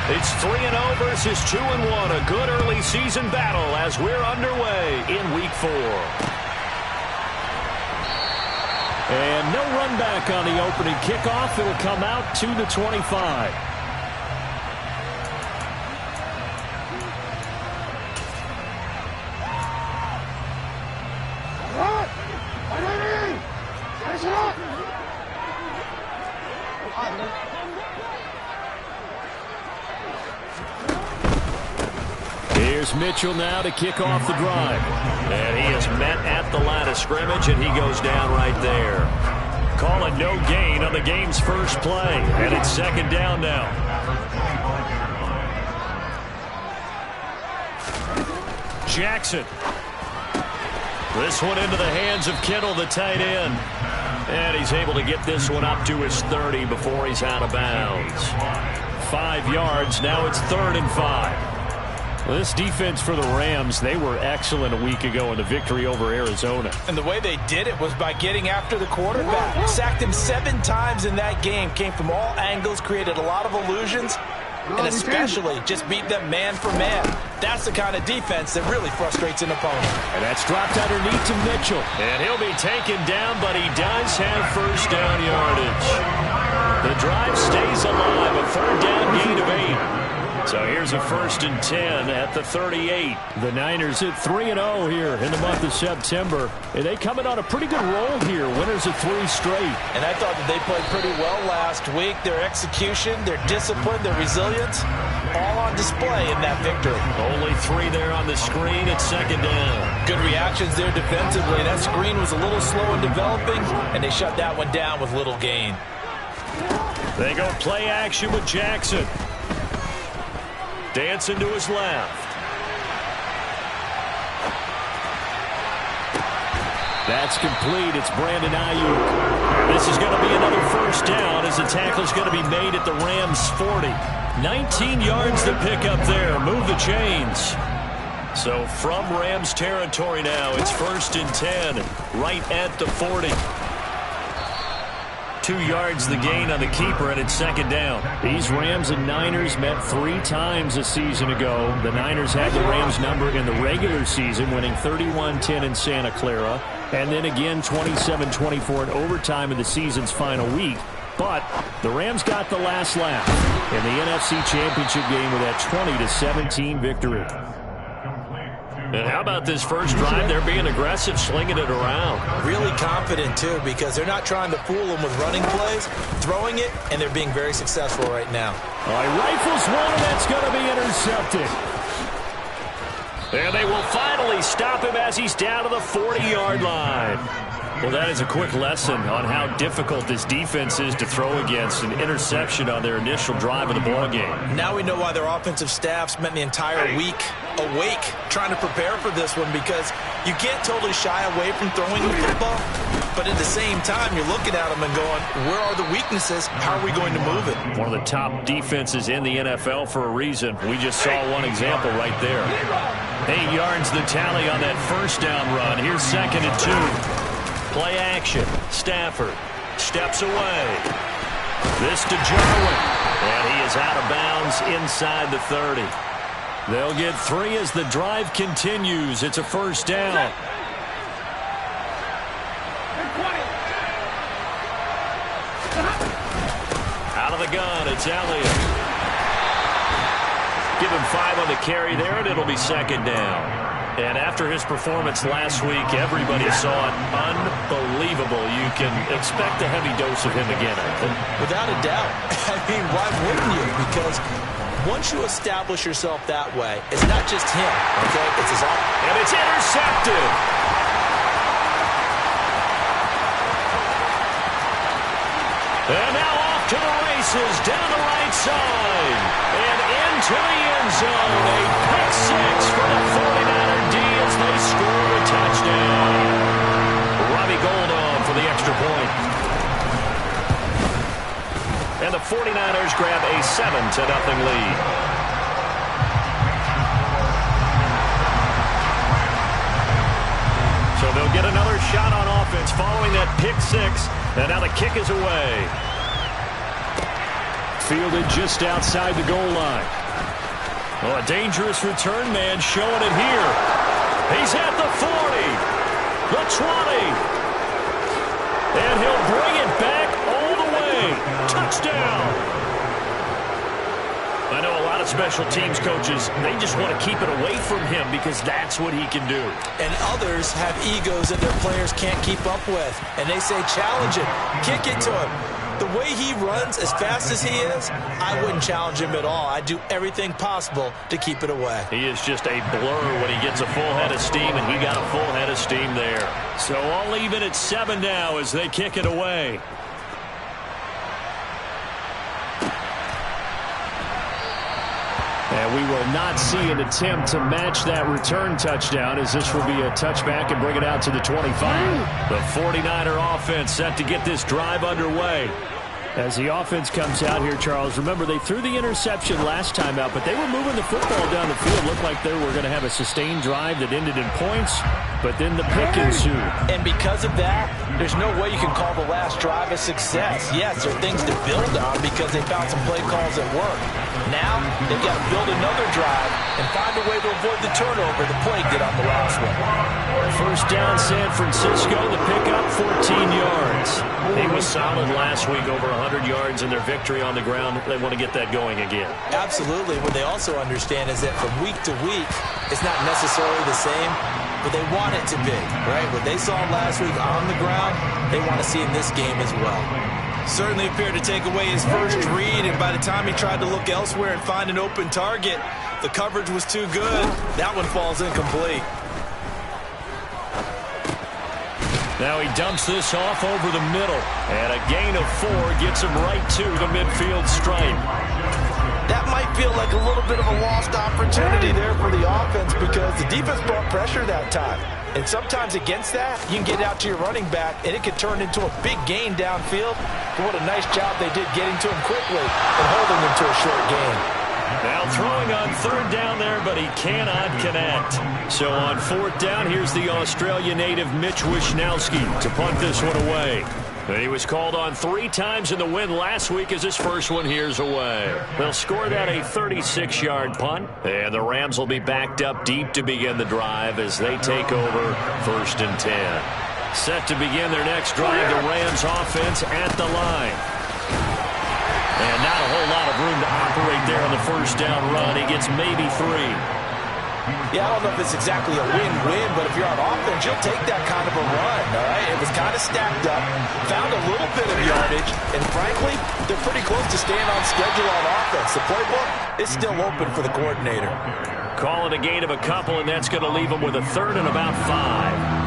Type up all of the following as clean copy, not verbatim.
It's 3-0 versus 2-1. A good early season battle as we're underway in Week 4. And no run back on the opening kickoff. It'll come out to the 25. Here's Mitchell now to kick off the drive. And he is met at the line of scrimmage, and he goes down right there. Call it no gain on the game's first play. And it's second down now. Jackson. This one into the hands of Kittle, the tight end. And he's able to get this one up to his 30 before he's out of bounds. 5 yards. Now it's 3rd and 5. Well, this defense for the Rams, they were excellent a week ago in the victory over Arizona. And the way they did it was by getting after the quarterback. Sacked him 7 times in that game. Came from all angles, created a lot of illusions, and especially just beat them man for man. That's the kind of defense that really frustrates an opponent. And that's dropped underneath to Mitchell. And he'll be taken down, but he does have first down yardage. The drive stays alive, a 3rd down gain of 8. So here's a 1st and 10 at the 38. The Niners at 3-0 here in the month of September. And they coming on a pretty good roll here. Winners of 3 straight. And I thought that they played pretty well last week. Their execution, their discipline, their resilience, all on display in that victory. Only 3 there on the screen at 2nd down. Good reactions there defensively. That screen was a little slow in developing, and they shut that one down with little gain. They go play action with Jackson. Dancing to his left. That's complete. It's Brandon Ayuk. This is going to be another 1st down as the tackle is going to be made at the Rams' 40. 19 yards to pick up there. Move the chains. So from Rams territory now, it's 1st and 10 right at the 40. 2 yards the gain on the keeper, and it's 2nd down. These Rams and Niners met 3 times a season ago. The Niners had the Rams number in the regular season, winning 31-10 in Santa Clara, and then again 27-24 in overtime in the season's final week. But the Rams got the last laugh in the NFC Championship game with that 20-17 victory. And how about this first drive? They're being aggressive, slinging it around. Really confident, too, because they're not trying to fool them with running plays, throwing it, and they're being very successful right now. All right, rifles one, and that's going to be intercepted. And they will finally stop him as he's down to the 40-yard line. Well, that is a quick lesson on how difficult this defense is to throw against. An interception on their initial drive of the ballgame. Now we know why their offensive staff spent the entire week awake trying to prepare for this one, because you can't totally shy away from throwing the football, but at the same time you're looking at them and going, where are the weaknesses? How are we going to move it? One of the top defenses in the NFL for a reason. We just saw one example right there. 8 yards the tally on that 1st down run. Here's 2nd and 2. Play action. Stafford steps away. This to Jarwin. And he is out of bounds inside the 30. They'll get 3 as the drive continues. It's a 1st down. Out of the gun, it's Elliott. Give him 5 on the carry there, and it'll be 2nd down. And after his performance last week, everybody saw it unbelievable. You can expect a heavy dose of him again, I think. Without a doubt. I mean, why wouldn't you? Because once you establish yourself that way, it's not just him, okay? It's his arm. And it's intercepted. And now off to the races, down the right side. And into the end zone. A pick 6 for the 49er D as they score a touchdown. Robbie Gould on for the extra point. And the 49ers grab a 7-0 lead. So they'll get another shot on offense following that pick 6. And now the kick is away. fielded just outside the goal line. Oh, a dangerous return man showing it here. He's at the 40, the 20, and he'll bring it back all the way. Touchdown. I know a lot of special teams coaches, they just want to keep it away from him because that's what he can do. And others have egos that their players can't keep up with. And they say, challenge him, kick it to him. The way he runs, as fast as he is, I wouldn't challenge him at all. I'd do everything possible to keep it away. He is just a blur when he gets a full head of steam, and he got a full head of steam there. So I'll leave it at 7 now as they kick it away. And we will not see an attempt to match that return touchdown, as this will be a touchback and bring it out to the 25. The 49er offense set to get this drive underway. As the offense comes out here, Charles, remember they threw the interception last time out, but they were moving the football down the field. Looked like they were going to have a sustained drive that ended in points, but then the pick ensued. And because of that, there's no way you can call the last drive a success. Yes, there are things to build on because they found some play calls that work. Now, they've got to build another drive and find a way to avoid the turnover the play did on the last one. First down, San Francisco. The pickup, 14 yards. He was solid last week, over 100 yards in their victory on the ground. They want to get that going again. Absolutely. What they also understand is that from week to week, it's not necessarily the same, but they want it to be, right? What they saw last week on the ground, they want to see in this game as well. Certainly appeared to take away his first read, and by the time he tried to look elsewhere and find an open target, the coverage was too good. That one falls incomplete. Now he dumps this off over the middle, and a gain of 4 gets him right to the midfield stripe. That might feel like a little bit of a lost opportunity there for the offense because the defense brought pressure that time. And sometimes against that, you can get out to your running back, and it could turn into a big gain downfield. But what a nice job they did getting to him quickly and holding him to a short gain. Now throwing on 3rd down there, but he cannot connect. So on 4th down, here's the Australia native Mitch Wishnowsky to punt this one away. And he was called on 3 times in the win last week as his first one here's away. They'll score that a 36-yard punt. And the Rams will be backed up deep to begin the drive as they take over 1st and 10. Set to begin their next drive, the Rams offense at the line. And not a whole lot of room to operate there on the first down run. He gets maybe 3. Yeah, I don't know if it's exactly a win-win, but if you're on offense, you'll take that kind of a run, all right? It was kind of stacked up, found a little bit of yardage, and frankly, they're pretty close to staying on schedule on offense. The playbook is still open for the coordinator. Call it a gain of a couple, and that's going to leave them with a 3rd and about 5.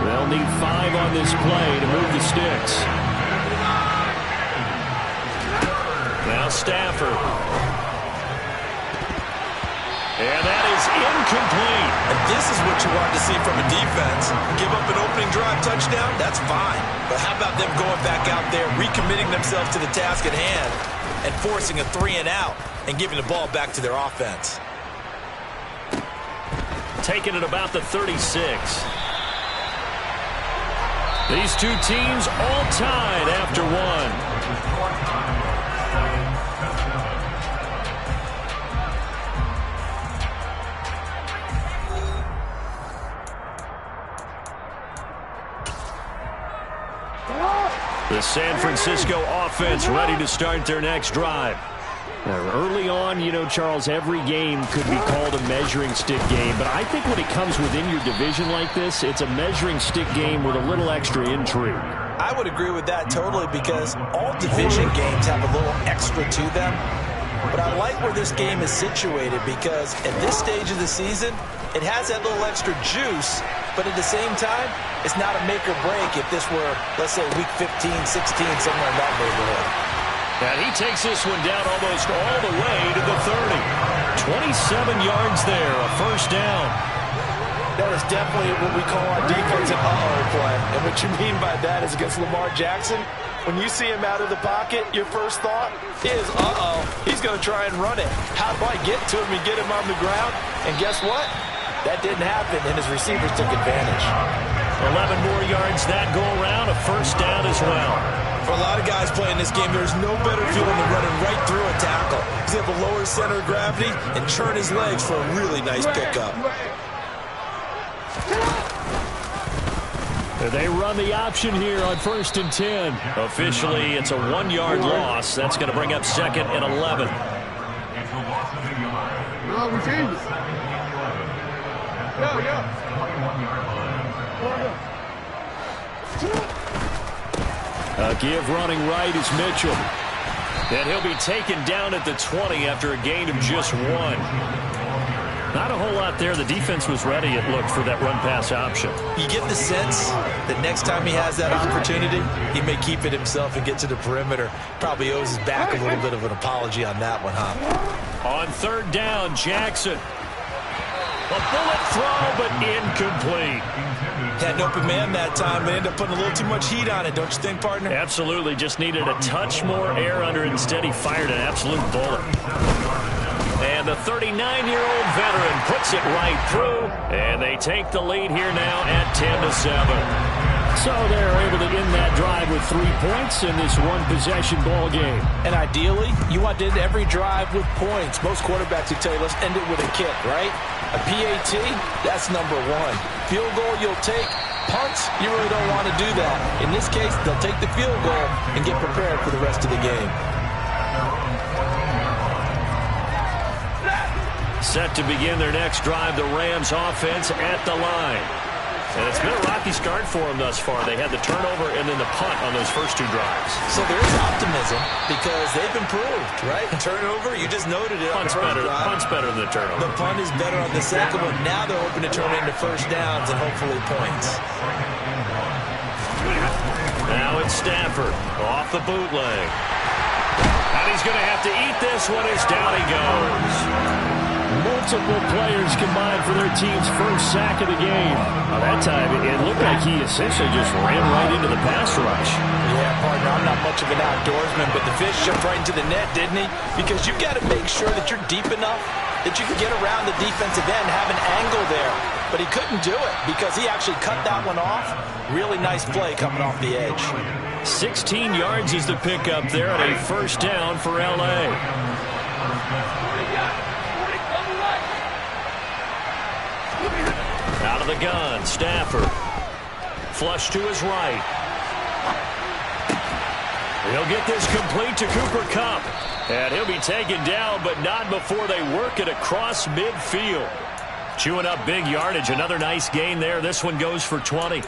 They'll need 5 on this play to move the sticks. Now Stafford. And that is incomplete. And this is what you want to see from a defense. Give up an opening drive touchdown, that's fine. But how about them going back out there, recommitting themselves to the task at hand, and forcing a 3 and out, and giving the ball back to their offense. Taking it about the 36. These two teams all tied after 1. The San Francisco offense ready to start their next drive. Now, early on, you know, Charles, every game could be called a measuring stick game, but I think when it comes within your division like this, it's a measuring stick game with a little extra intrigue. I would agree with that totally because all division games have a little extra to them. But I like where this game is situated because at this stage of the season, it has that little extra juice, but at the same time, it's not a make or break if this were, let's say, week 15, 16, somewhere in that neighborhood. And he takes this one down almost all the way to the 30. 27 yards there, a 1st down. That is definitely what we call on defense an uh-oh play. And what you mean by that is against Lamar Jackson, when you see him out of the pocket, your first thought is, uh-oh, he's going to try and run it. How do I get to him and get him on the ground? And guess what? That didn't happen, and his receivers took advantage. 11 more yards that go around, a 1st down as well. For a lot of guys playing this game, there's no better feeling than running right through a tackle. He's able to lower his center of gravity and churn his legs for a really nice pickup. They run the option here on 1st and 10. Officially, it's a 1-yard loss. That's going to bring up 2nd and 11. A give running right is Mitchell. And he'll be taken down at the 20 after a gain of just 1. Not a whole lot there. The defense was ready, it looked, for that run-pass option. You get the sense that next time he has that opportunity, he may keep it himself and get to the perimeter. Probably owes his back a little bit of an apology on that one, huh? On 3rd down, Jackson. A bullet throw, but incomplete. Had an open man that time, but ended up putting a little too much heat on it, don't you think, partner? Absolutely. Just needed a touch more air under it. Instead, he fired an absolute bullet. And the 39-year-old veteran puts it right through, and they take the lead here now at 10-7. So they're able to end that drive with 3 points in this one-possession ball game. And ideally, you want to end every drive with points. Most quarterbacks would tell you, let's end it with a kick, right? A PAT, that's number 1. Field goal you'll take. Punts, you really don't want to do that. In this case, they'll take the field goal and get prepared for the rest of the game. Set to begin their next drive, the Rams offense at the line. And it's been a rocky start for them thus far. They had the turnover and then the punt on those first 2 drives. So there's optimism because they've improved, right? Turnover, you just noted it. Punt's better than the turnover. The punt is better on the second one. Now they're hoping to turn it into first downs and hopefully points. Now it's Stafford off the bootleg. And he's going to have to eat this one as down he goes. Multiple players combined for their team's first sack of the game. That time, it looked like he essentially just ran right into the pass rush. Yeah, partner, I'm not much of an outdoorsman, but the fish jumped right into the net, didn't he? Because you've got to make sure that you're deep enough that you can get around the defensive end and have an angle there. But he couldn't do it because he actually cut that one off. Really nice play coming off the edge. 16 yards is the pickup there at a first down for L.A. Out of the gun, Stafford. Flush to his right. He'll get this complete to Cooper Kupp. And he'll be taken down, but not before they work it across midfield. Chewing up big yardage. Another nice gain there. This one goes for 20.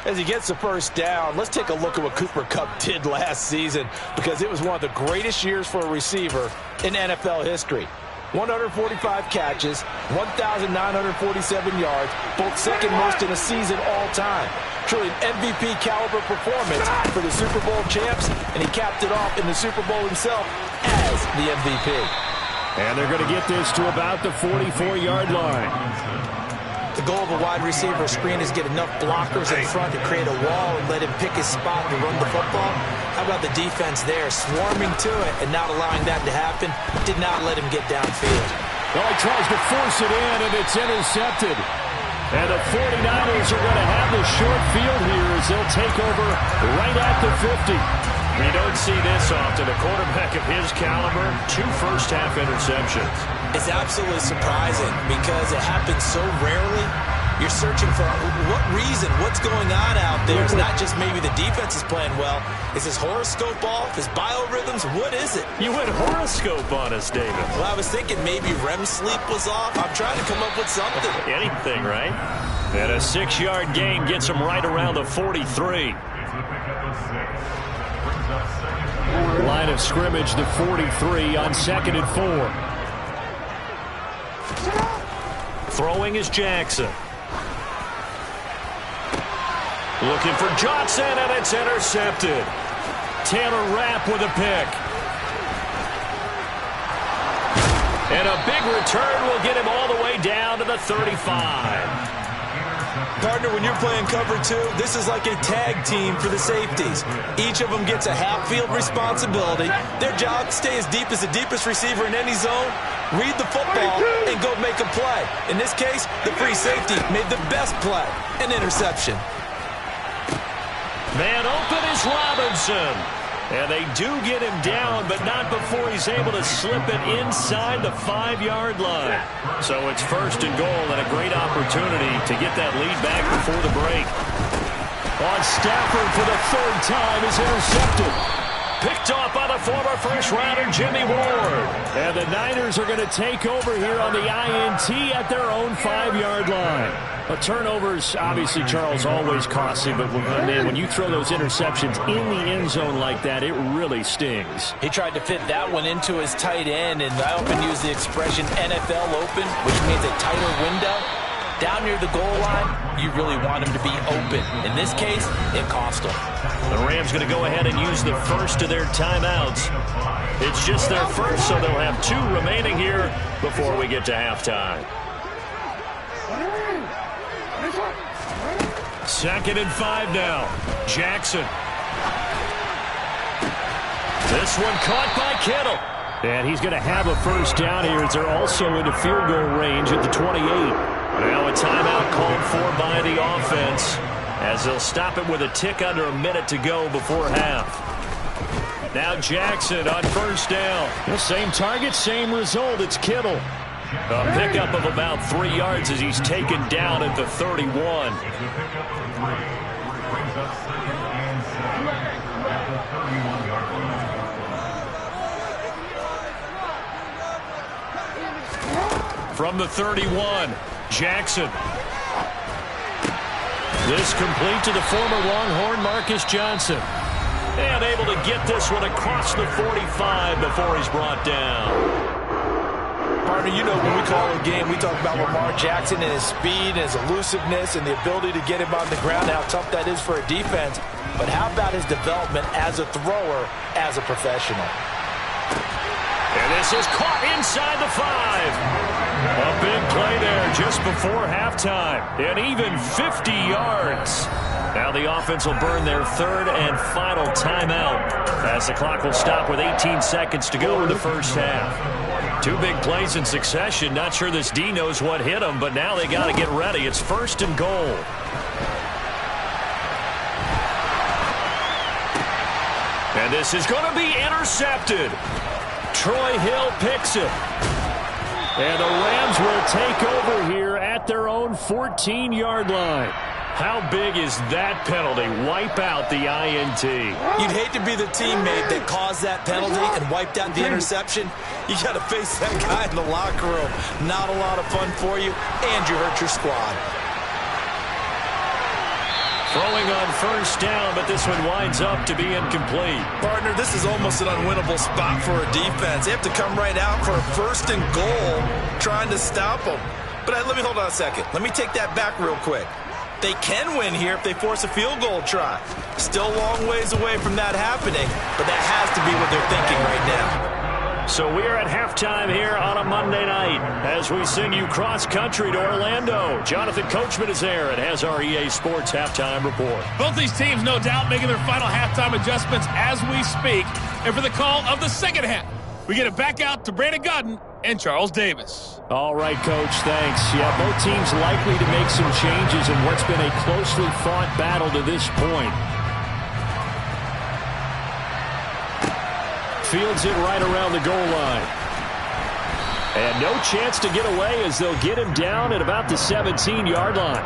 As he gets the first down, let's take a look at what Cooper Kupp did last season because it was one of the greatest years for a receiver in NFL history. 145 catches, 1,947 yards, both second most in a season all time. Truly an MVP caliber performance for the Super Bowl champs, and he capped it off in the Super Bowl himself as the MVP. And they're going to get this to about the 44-yard line. The goal of a wide receiver screen is get enough blockers in front to create a wall and let him pick his spot to run the football. How about the defense there, swarming to it and not allowing that to happen? Did not let him get downfield. Well, he tries to force it in, and it's intercepted. And the 49ers are going to have the short field here as they'll take over right at the 50. We don't see this often. A quarterback of his caliber, 2 first-half interceptions. It's absolutely surprising because it happens so rarely. You're searching for what reason, what's going on out there. It's not just maybe the defense is playing well. Is his horoscope off? His biorhythms? What is it? You went horoscope on us, David. Well, I was thinking maybe REM sleep was off. I'm trying to come up with something. Anything, right? And a 6-yard gain gets him right around the 43. Line of scrimmage, the 43 on 2nd and 4. Throwing is Jackson. Looking for Johnson, and it's intercepted. Taylor Rapp with a pick. And a big return will get him all the way down to the 35. Partner, when you're playing cover 2, this is like a tag team for the safeties. Each of them gets a half-field responsibility. Their job, stay as deep as the deepest receiver in any zone, read the football, and go make a play. In this case, the free safety made the best play, an interception. Man open is Robinson. And they do get him down, but not before he's able to slip it inside the 5-yard line. So it's first and goal, and a great opportunity to get that lead back before the break. On Stafford for the 3rd time is intercepted. Picked off by the former first-rounder Jimmy Ward. And the Niners are going to take over here on the INT at their own 5-yard line. A turnover's obviously, Charles, always costly, but man, when you throw those interceptions in the end zone like that, it really stings. He tried to fit that one into his tight end, and I often use the expression NFL open, which means a tighter window. Down near the goal line, you really want him to be open. In this case, it cost him. The Rams going to go ahead and use the first of their timeouts. It's just their first, so they'll have 2 remaining here before we get to halftime. 2nd and 5 now. Jackson. This one caught by Kittle. And he's going to have a first down here as they're also into field goal range at the 28. Now a timeout called for by the offense as they'll stop it with a tick under a minute to go before half. Now Jackson on first down. The same target, same result. It's Kittle. A pickup of about 3 yards as he's taken down at the 31. From the 31, Jackson. This complete to the former Longhorn Marcus Johnson. And able to get this one across the 45 before he's brought down. Partner, you know when we call a game, we talk about Lamar Jackson and his speed and his elusiveness and the ability to get him on the ground, how tough that is for a defense. But how about his development as a thrower, as a professional? And this is caught inside the 5. A big play there just before halftime. And even 50 yards. Now the offense will burn their 3rd and final timeout as the clock will stop with 18 seconds to go in the first half. 2 big plays in succession. Not sure this D knows what hit him, but now they got to get ready. It's 1st and goal. And this is going to be intercepted. Troy Hill picks it. And the Rams will take over here at their own 14-yard line. How big is that penalty? Wipe out the INT. You'd hate to be the teammate that caused that penalty and wiped out the interception. You got to face that guy in the locker room. Not a lot of fun for you, and you hurt your squad. Throwing on first down, but this one winds up to be incomplete. Partner, this is almost an unwinnable spot for a defense. They have to come right out for a 1st and goal trying to stop them. But let me hold on a second. Let me take that back real quick. They can win here if they force a field goal try. Still a long ways away from that happening, but that has to be what they're thinking right now. So we're at halftime here on a Monday night as we send you cross-country to Orlando. Jonathan Coachman is there and has our EA Sports halftime report. Both these teams, no doubt, making their final halftime adjustments as we speak. And for the call of the second half, we get it back out to Brandon Godden and Charles Davis. All right, Coach, thanks. Yeah, both teams likely to make some changes in what's been a closely fought battle to this point. Fields it right around the goal line. And no chance to get away as they'll get him down at about the 17-yard line.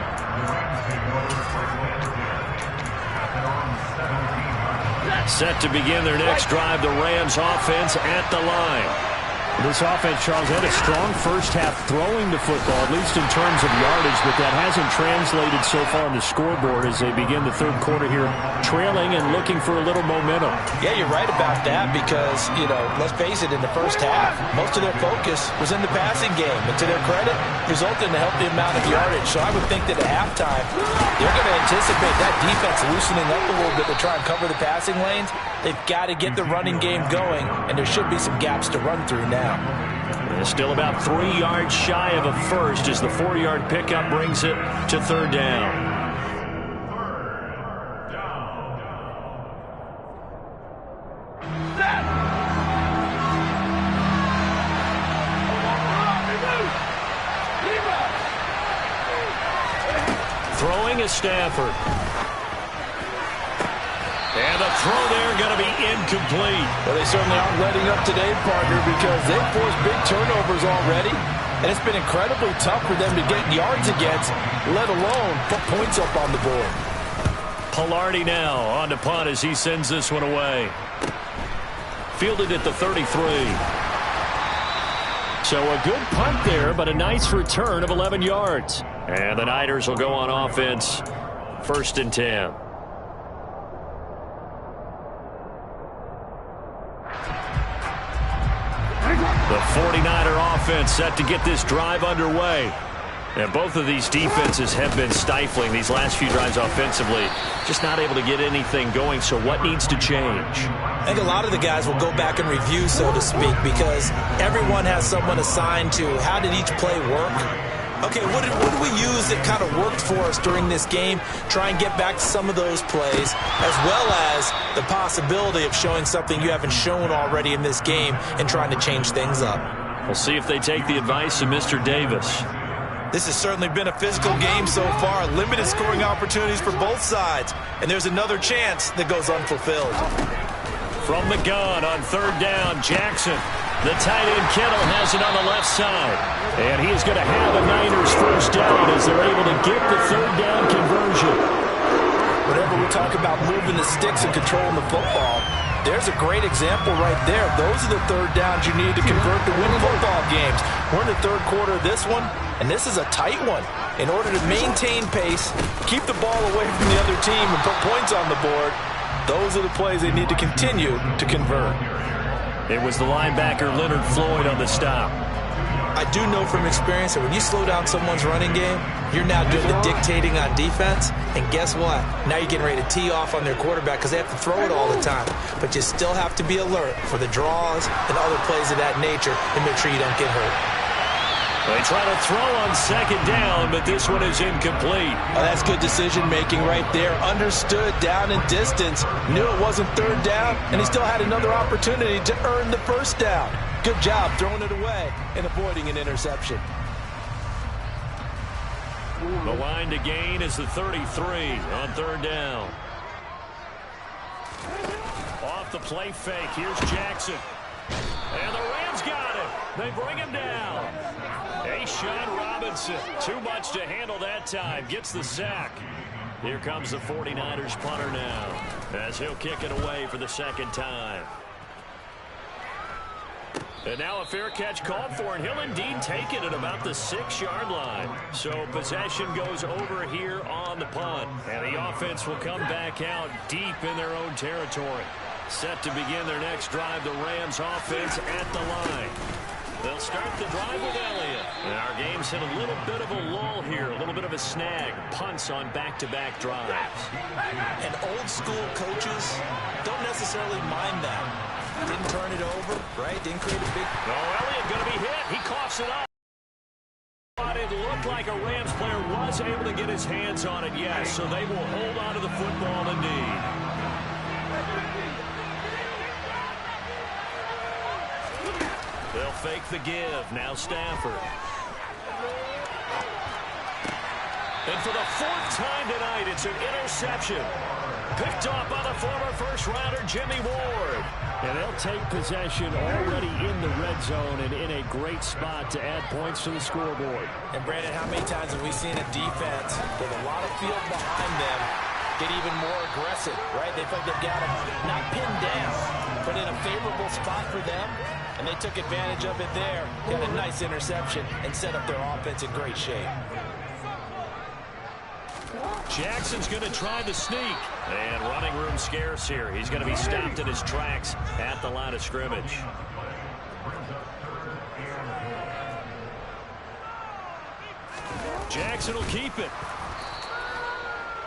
Set to begin their next drive, the Rams offense at the line. This offense, Charles, had a strong first half throwing the football, at least in terms of yardage, but that hasn't translated so far on the scoreboard as they begin the 3rd quarter here, trailing and looking for a little momentum. Yeah, you're right about that because, let's face it, in the first half, most of their focus was in the passing game. And to their credit, resulted in a healthy amount of yardage. So I would think that at halftime, they're going to anticipate that defense loosening up a little bit to try and cover the passing lanes. They've got to get the running game going, and there should be some gaps to run through now. They're still about 3 yards shy of a first as the 4-yard pickup brings it to 3rd down. Throwing is Stafford. throw there going to be incomplete. Well, they certainly aren't letting up today, partner, because they've forced big turnovers already, and it's been incredibly tough for them to get yards against, let alone put points up on the board. Pilardi now on to punt as he sends this one away. Fielded at the 33. So a good punt there, but a nice return of 11 yards. And the Niners will go on offense, 1st and 10. The 49er offense set to get this drive underway. And both of these defenses have been stifling these last few drives offensively. Just not able to get anything going, so what needs to change? I think a lot of the guys will go back and review, so to speak, because everyone has someone assigned to how did each play work. Okay, what did we use that kind of worked for us during this game? Try and get back to some of those plays, as well as the possibility of showing something you haven't shown already in this game and trying to change things up. We'll see if they take the advice of Mr. Davis. This has certainly been a physical game so far. Limited scoring opportunities for both sides. And there's another chance that goes unfulfilled. From the gun on 3rd down, Jackson. The tight end Kittle has it on the left side. And he is going to have a Niners 1st down as they're able to get the 3rd down conversion. Whenever we talk about moving the sticks and controlling the football, there's a great example right there. Those are the 3rd downs you need to convert to win football games. We're in the 3rd quarter of this one, and this is a tight one. In order to maintain pace, keep the ball away from the other team, and put points on the board, those are the plays they need to continue to convert. It was the linebacker Leonard Floyd on the stop. I do know from experience that when you slow down someone's running game, you're now doing the dictating on defense. And guess what? Now you're getting ready to tee off on their quarterback because they have to throw it all the time. But you still have to be alert for the draws and other plays of that nature and make sure you don't get hurt. They try to throw on 2nd down, but this one is incomplete. Oh, that's good decision-making right there. Understood down and distance. Knew it wasn't 3rd down, and he still had another opportunity to earn the 1st down. Good job throwing it away and avoiding an interception. The line to gain is the 33 on 3rd down. Off the play fake, here's Jackson. And the Rams got it. They bring him down. Sean Robinson, too much to handle that time, gets the sack. Here comes the 49ers punter now, as he'll kick it away for the 2nd time. And now a fair catch called for, and he'll indeed take it at about the 6-yard line. So possession goes over here on the punt, and the offense will come back out deep in their own territory. Set to begin their next drive, the Rams offense at the line. They'll start the drive with Elliott. And our game's hit a little bit of a lull here, a little bit of a snag. Punts on back-to-back drives. And old-school coaches don't necessarily mind that. Didn't turn it over, right? Didn't create a big... No, Elliott going to be hit. He coughs it up. But it looked like a Rams player was able to get his hands on it, yes. So they will hold on to the football indeed. They'll fake the give. Now Stafford. And for the 4th time tonight, it's an interception. Picked off by the former first-rounder Jimmy Ward. And they'll take possession already in the red zone and in a great spot to add points to the scoreboard. And, Brandon, how many times have we seen a defense with a lot of field behind them get even more aggressive, right? They feel like they've got them not pinned down, but in a favorable spot for them. And they took advantage of it there. Got a nice interception and set up their offense in great shape. Jackson's going to try the sneak. And running room scarce here. He's going to be stopped in his tracks at the line of scrimmage. Jackson will keep it.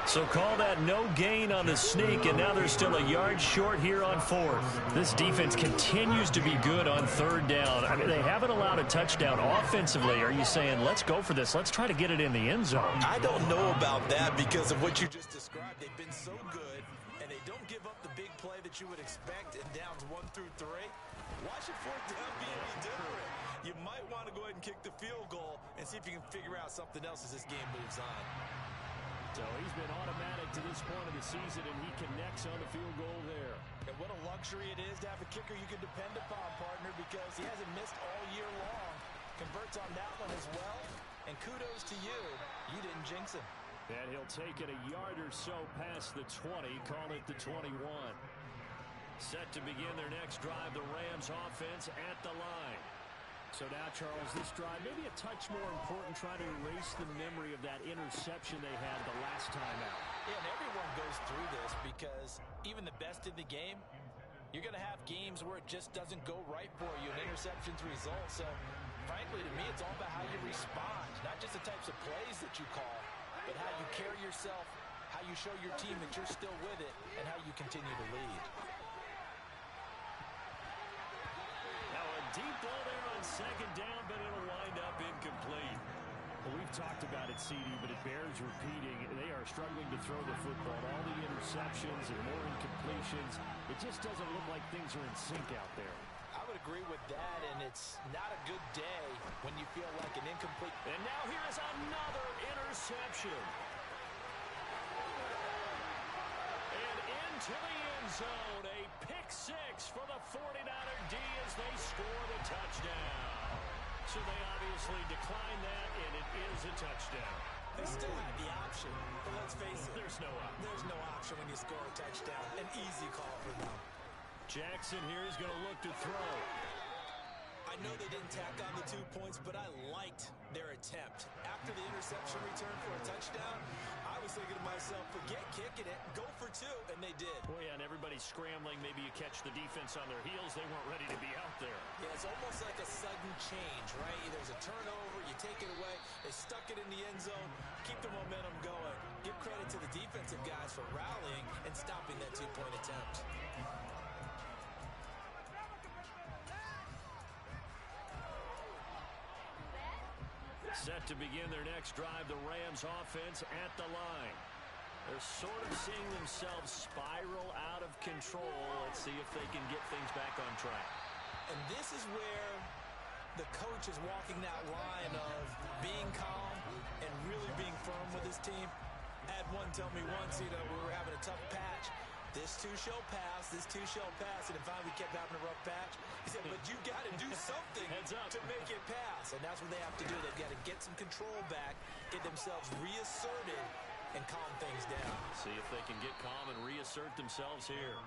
So call that no gain on the sneak, and now they're still a yard short here on 4th. This defense continues to be good on 3rd down. I mean, they haven't allowed a touchdown offensively. Are you saying, let's go for this, let's try to get it in the end zone? I don't know about that because of what you just described. They've been so good, and they don't give up the big play that you would expect in downs 1 through 3. Why should 4th down be any different? You might want to go ahead and kick the field goal and see if you can figure out something else as this game moves on. So he's been automatic to this point of the season, and he connects on the field goal there. And what a luxury it is to have a kicker you can depend upon, partner, because he hasn't missed all year long. Converts on that one as well. And kudos to you. You didn't jinx him. And he'll take it a yard or so past the 20, call it the 21. Set to begin their next drive, the Rams offense at the line. So now, Charles, this drive maybe a touch more important, trying to erase the memory of that interception they had the last time out. Yeah, and everyone goes through this because even the best in the game, you're going to have games where it just doesn't go right for you and interceptions result. So, frankly, to me, it's all about how you respond, not just the types of plays that you call, but how you carry yourself, how you show your team that you're still with it, and how you continue to lead. Now a deep ball there on second down, but it'll wind up incomplete. Well, we've talked about it, CD, but it bears repeating. They are struggling to throw the football. All the interceptions and more incompletions. It just doesn't look like things are in sync out there. I would agree with that, and it's not a good day when you feel like an incomplete. And now here is another interception. And into the end zone, a pick six for the 49er D as they score the touchdown. So they obviously declined that, and it is a touchdown. They still had the option, but let's face it. There's no option. There's no option when you score a touchdown. An easy call for them. Jackson here is going to look to throw. I know they didn't tack on the 2 points, but I liked their attempt. After the interception return for a touchdown, I was thinking to myself, forget kicking it, go for two, and they did. Well, yeah, and everybody's scrambling. Maybe you catch the defense on their heels. They weren't ready to be out there. Yeah, it's almost like a sudden change, right? There's a turnover, you take it away, they stuck it in the end zone, keep the momentum going. Give credit to the defensive guys for rallying and stopping that 2-point attempt. Set to begin their next drive, the Rams offense at the line. They're sort of seeing themselves spiral out of control. Let's see if they can get things back on track. And this is where the coach is walking that line of being calm and really being firm with his team. I had one tell me once, we were having a tough patch. This too shall pass, this too shall pass, and then finally we kept having a rough patch. He said, but you got to do something to make it pass, and that's what they have to do. They've got to get some control back, get themselves reasserted, and calm things down. See if they can get calm and reassert themselves here.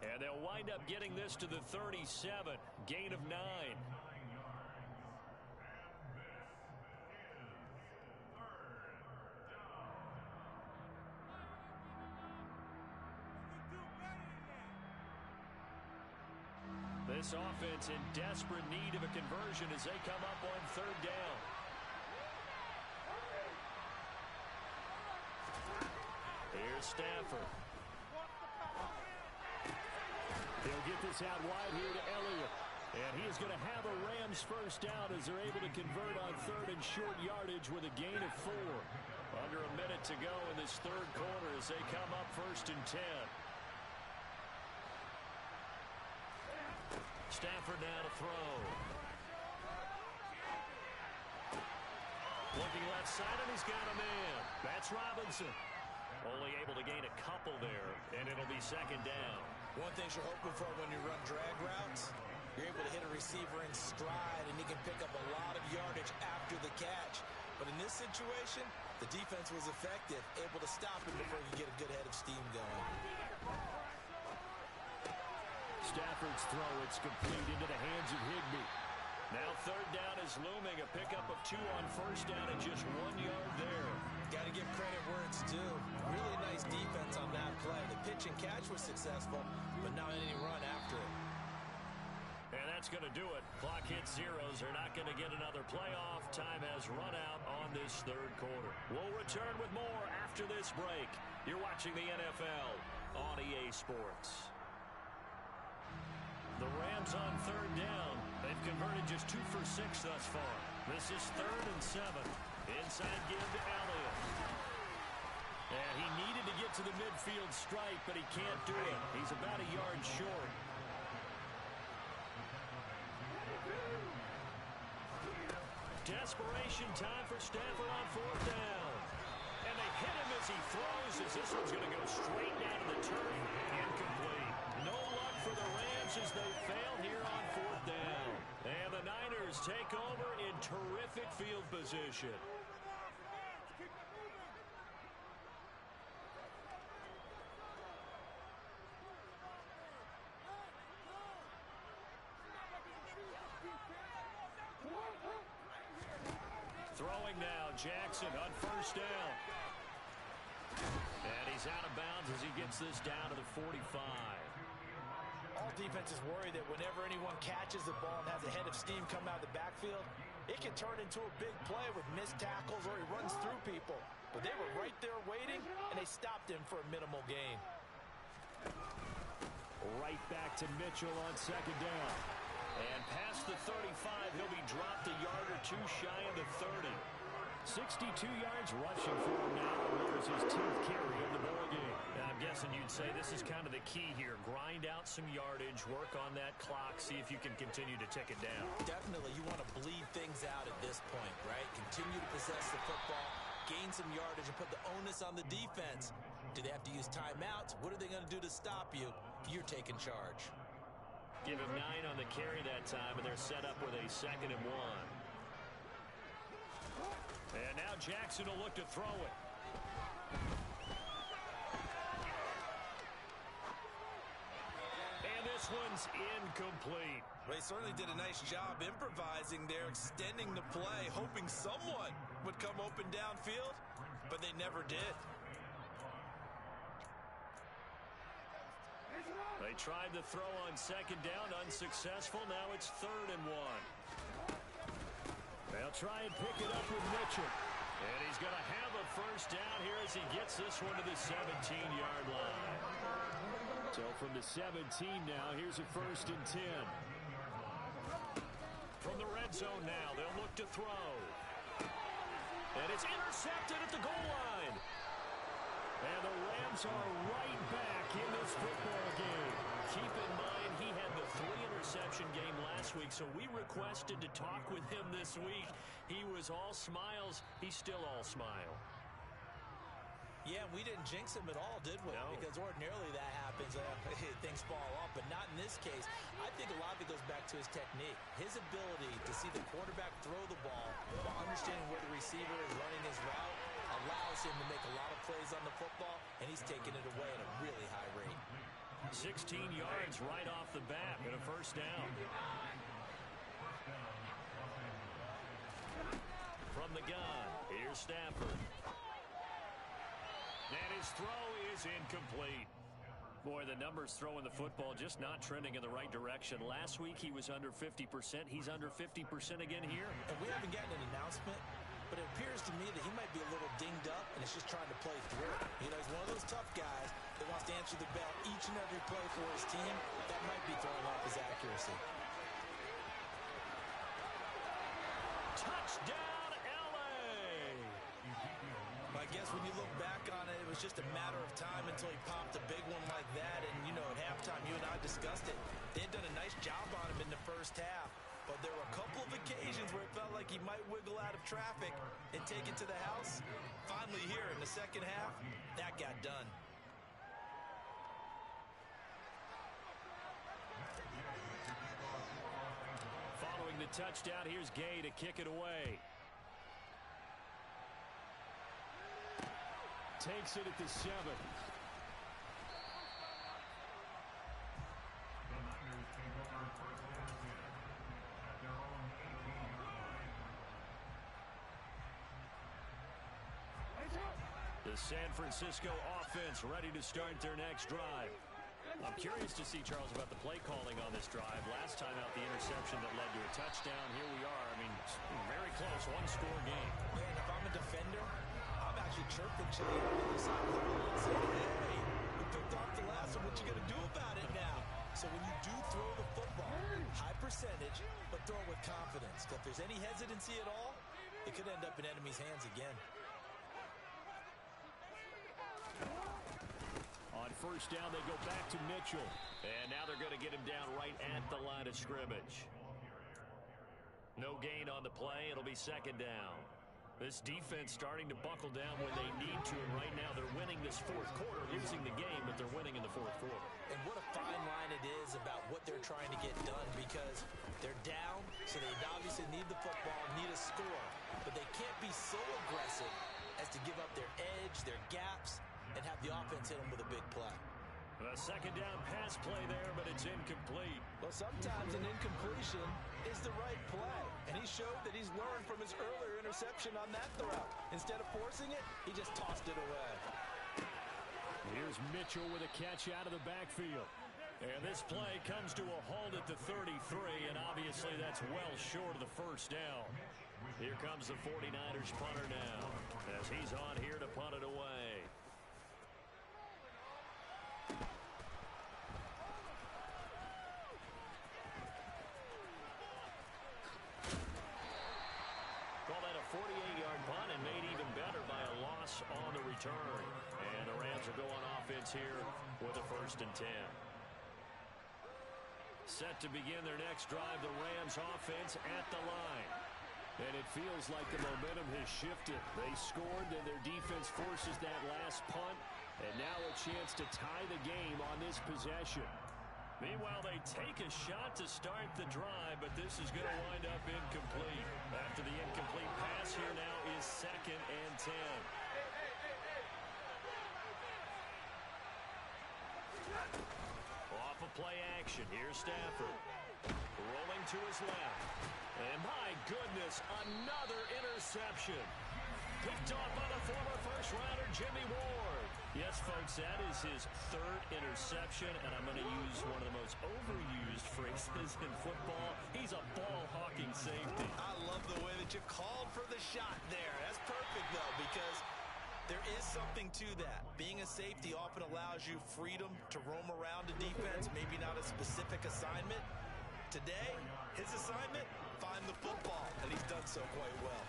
And they'll wind up getting this to the 37, gain of 9. This offense in desperate need of a conversion as they come up on third down. Here's Stafford. He'll get this out wide here to Elliott. And he is going to have a Rams first down as they're able to convert on third and short yardage with a gain of 4. Under a minute to go in this third quarter as they come up 1st and 10. Stafford now to throw. Looking left side, and he's got a man. That's Robinson. Only able to gain a couple there, and it'll be second down. One thing you're hoping for when you run drag routes, you're able to hit a receiver in stride, and he can pick up a lot of yardage after the catch. But in this situation, the defense was effective, able to stop him before you get a good head of steam going. Stafford's throw, it's complete into the hands of Higbee. Now third down is looming, a pickup of 2 on first down and just 1 yard there. Got to give credit where it's due. Really nice defense on that play. The pitch and catch was successful, but not any run after it. And that's going to do it. Clock hits zeros. They're not going to get another playoff. Time has run out on this third quarter. We'll return with more after this break. You're watching the NFL on EA Sports. The Rams on third down. They've converted just 2 for 6 thus far. This is 3rd and 7. Inside give to Elliott. And he needed to get to the midfield stripe, but he can't do it. He's about a yard short. Desperation time for Stafford on 4th down. And they hit him as he throws, as this one's going to go straight down to the turf. Incomplete. No luck for the Rams as they fail here on 4th down. And the Niners take over in terrific field position. Throwing now, Jackson on 1st down. And he's out of bounds as he gets this down to the 45. All defenses worry that whenever anyone catches the ball and has a head of steam come out of the backfield, it can turn into a big play with missed tackles or he runs through people. But they were right there waiting, and they stopped him for a minimal gain. Right back to Mitchell on 2nd down. And past the 35, he'll be dropped a yard or two shy of the 30. 62 yards rushing for him now. There's his 10th carry of the ball game. I'm guessing you'd say this is kind of the key here. Grind out some yardage, work on that clock, see if you can continue to tick it down. Definitely, you want to bleed things out at this point, right? Continue to possess the football, gain some yardage, and put the onus on the defense. Do they have to use timeouts? What are they going to do to stop you? You're taking charge. Give him 9 on the carry that time, and they're set up with a 2nd and 1. And now Jackson will look to throw it. And this one's incomplete. They certainly did a nice job improvising there, extending the play, hoping someone would come open downfield, but they never did. They tried the throw on 2nd down, unsuccessful. Now it's 3rd and 1. They'll try and pick it up with Mitchell. And he's going to have a 1st down here as he gets this one to the 17-yard line. So from the 17 now, here's a 1st and 10. From the red zone now, they'll look to throw. And it's intercepted at the goal line. And the Rams are right back in this football game. Keep in mind, he had the 3-interception game last week, so we requested to talk with him this week. He was all smiles. He's still all smile. Yeah, we didn't jinx him at all, did we? No. Because ordinarily that happens. Things fall off, but not in this case. I think a lot of it goes back to his technique. His ability to see the quarterback throw the ball while understanding where the receiver is running his route allows him to make a lot of plays on the football, and he's taking it away at a really high rate. 16 yards right off the bat and a 1st down. From the gun, here's Stafford. And his throw is incomplete. Boy, the numbers throwing the football just not trending in the right direction. Last week he was under 50%. He's under 50% again here. And we haven't gotten an announcement, but it appears to me that he might be a little dinged up and is just trying to play through it. You know, he's one of those tough guys that wants to answer the bell each and every play for his team. That might be throwing off his accuracy. Touchdown, L.A. I guess when you look back on it, it was just a matter of time until he popped a big one like that. And, you know, at halftime, you and I discussed it. They had done a nice job on him in the 1st half. But there were a couple of occasions where it felt like he might wiggle out of traffic and take it to the house. Finally here in the 2nd half, that got done. Following the touchdown, here's Gay to kick it away. Takes it at the 7. The San Francisco offense ready to start their next drive. I'm curious to see, Charles, about the play calling on this drive. Last time out, the interception that led to a touchdown. Here we are. I mean, very close, 1-score game. Man, if I'm a defender, I'm actually chirping Chili on the side of the ball and saying, hey, you picked off the last one. What you going to do about it now? So when you do throw the football, high percentage, but throw it with confidence. Because if there's any hesitancy at all, it could end up in enemy's hands again. On 1st down, they go back to Mitchell. And now they're going to get him down right at the line of scrimmage. No gain on the play. It'll be 2nd down. This defense starting to buckle down when they need to, and right now they're winning this fourth quarter, losing the game, but they're winning in the fourth quarter. And what a fine line it is about what they're trying to get done, because they're down, so they obviously need the football, need a score, but they can't be so aggressive as to give up their edge, their gaps, and have the offense hit them with a big play. A second down pass play there, but it's incomplete. Well, sometimes an incompletion is the right play, and he showed that he's learned from his earlier interception on that throw. Instead of forcing it, he just tossed it away. Here's Mitchell with a catch out of the backfield. And this play comes to a halt at the 33, and obviously that's well short of the first down. Here comes the 49ers punter now, as he's on here to punt it away. Call that a 48-yard punt, and made even better by a loss on the return. And the Rams will go on offense here with a 1st and 10. Set to begin their next drive, the Rams offense at the line. And it feels like the momentum has shifted. They scored, and their defense forces that last punt. And now a chance to tie the game on this possession. Meanwhile, they take a shot to start the drive, but this is going to wind up incomplete. After the incomplete pass, here now is 2nd and 10. Off of play action, here's Stafford. Rolling to his left. And my goodness, another interception. Picked off by the former first-rounder, Jimmy Ward. Yes, folks, that is his 3rd interception, and I'm going to use one of the most overused phrases in football. He's a ball-hawking safety. I love the way that you called for the shot there. That's perfect, though, because there is something to that. Being a safety often allows you freedom to roam around the defense, maybe not a specific assignment. Today, his assignment, find the football, and he's done so quite well.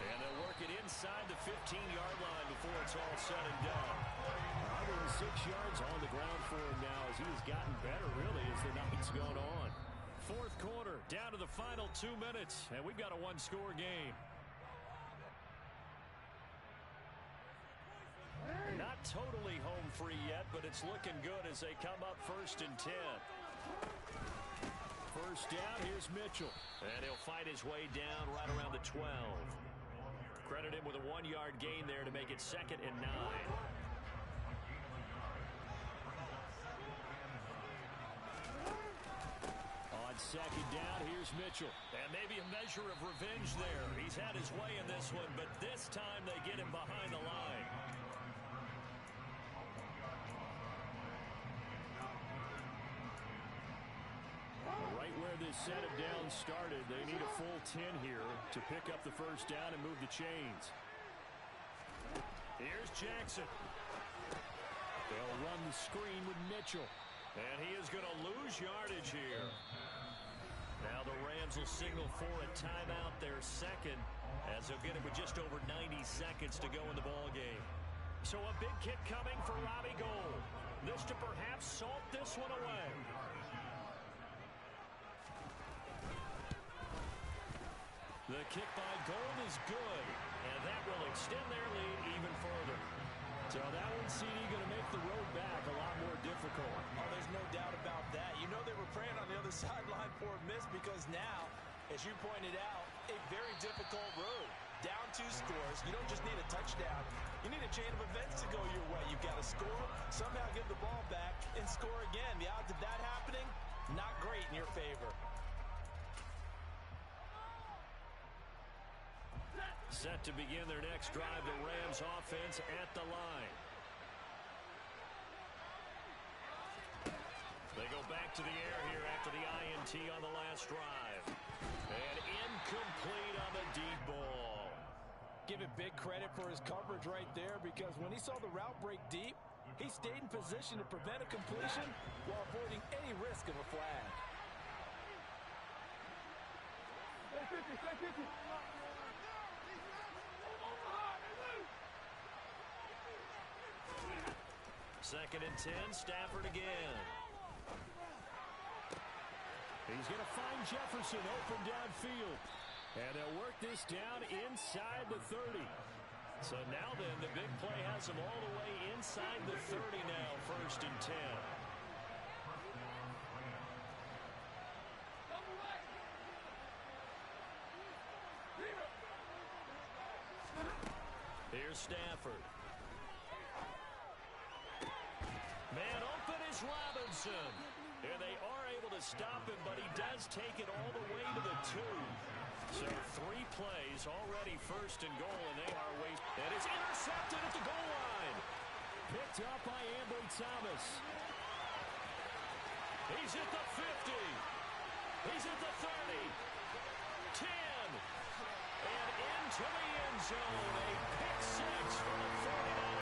And they'll work it inside the 15-yard line before it's all said and done. 106 yards on the ground for him now as he has gotten better, really, as the night's gone on. 4th quarter, down to the final 2 minutes, and we've got a 1-score game. Not totally home free yet, but it's looking good as they come up 1st and 10. First down, here's Mitchell. And he'll fight his way down right around the 12. Credit him with a 1-yard gain there to make it 2nd and 9. On 2nd down, here's Mitchell. And maybe a measure of revenge there. He's had his way in this one, but this time they get him behind the line. Right where this set of downs started, they need a full 10 here to pick up the first down and move the chains. Here's Jackson. They'll run the screen with Mitchell. And he is going to lose yardage here. Now the Rams will signal for a timeout, their 2nd, as they'll get it with just over 90 seconds to go in the ball game. So a big kick coming for Robbie Gould. This to perhaps salt this one away. The kick by Gould is good, and that will extend their lead even further. So that one, CD, going to make the road back a lot more difficult. Oh, there's no doubt about that. You know they were praying on the other sideline for a miss, because now, as you pointed out, a very difficult road. Down 2 scores. You don't just need a touchdown. You need a chain of events to go your way. You've got to score, somehow give the ball back, and score again. The odds of that happening, not great in your favor. Set to begin their next drive, the Rams offense at the line. They go back to the air here after the INT on the last drive. And incomplete on the deep ball. Give it big credit for his coverage right there, because when he saw the route break deep, he stayed in position to prevent a completion while avoiding any risk of a flag. Second and 10, Stafford again. He's going to find Jefferson open downfield. And they'll work this down inside the 30. So now then, the big play has them all the way inside the 30 now, 1st and 10. Here's Stafford. Man open is Robinson. And they are able to stop him, but he does take it all the way to the 2. So 3 plays, already 1st and goal, and they are away. And it's intercepted at the goal line. Picked up by Ambry Thomas. He's at the 50. He's at the 30. 10. And into the end zone. A pick 6 for the 49ers.